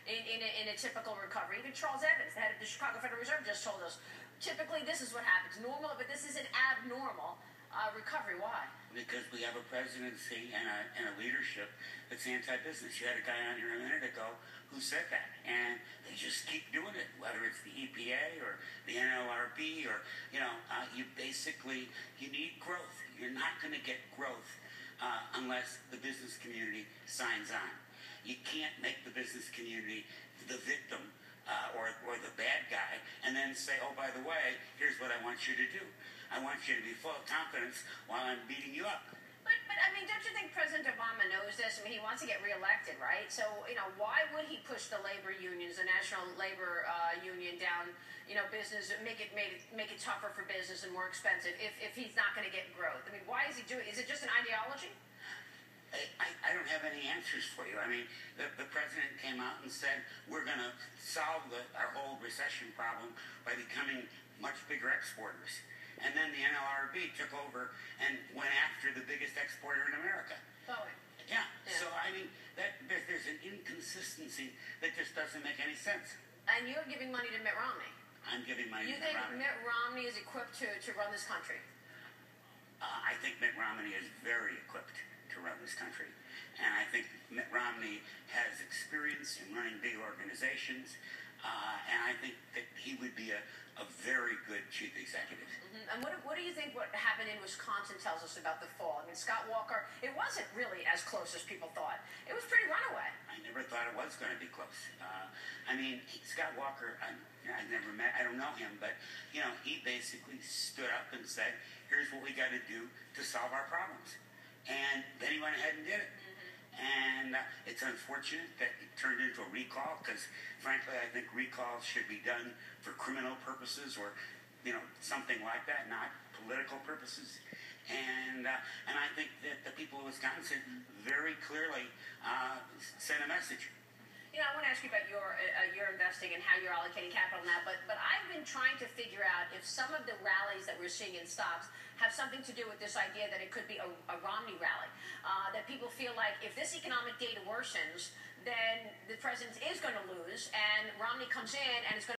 in a typical recovery. Even Charles Evans, the head of the Chicago Federal Reserve, just told us, typically this is what happens. Normal, but this is an abnormal recovery. Why? Because we have a presidency and a leadership that's anti-business. You had a guy on here a minute ago who said that, and they just keep doing it, whether it's the EPA or the NLRB or, you need growth. You're not going to get growth unless the business community signs on. You can't make the business community the victim or the bad guy and then say, oh, by the way, here's what I want you to do. I want you to be full of confidence while I'm beating you up. But I mean, don't you think President Obama knows this? I mean, he wants to get reelected, right? So, why would he push the labor unions, the National Labor Union down, business, make it tougher for business and more expensive if he's not going to get growth? I mean, why is he doing it? Is it just an ideology? I don't have any answers for you. I mean, the president came out and said, we're going to solve our whole recession problem by becoming much bigger exporters. And then the NLRB took over and went after the biggest exporter in America. Boeing. Yeah. So, I mean, there's an inconsistency that just doesn't make any sense. And you're giving money to Mitt Romney. I'm giving money to Mitt Romney. You think Mitt Romney is equipped to run this country? I think Mitt Romney is very equipped to run this country. And I think Mitt Romney has experience in running big organizations. And I think that he would be a very good chief executive. Mm-hmm. And what do you think what happened in Wisconsin tells us about the fall? I mean, Scott Walker, it wasn't really as close as people thought. It was pretty runaway. I never thought it was going to be close. Scott Walker, I've never met, I don't know him, but, he basically stood up and said, here's what we got to do to solve our problems. And then he went ahead and did it. And it's unfortunate that it turned into a recall because, frankly, I think recalls should be done for criminal purposes or, something like that, not political purposes. And I think that the people of Wisconsin very clearly sent a message. I want to ask you about your investing and how you're allocating capital now, but I've been trying to figure out if some of the rallies that we're seeing in stocks have something to do with this idea that it could be a Romney rally, that people feel like if this economic data worsens, then the president is going to lose, and Romney comes in and it's going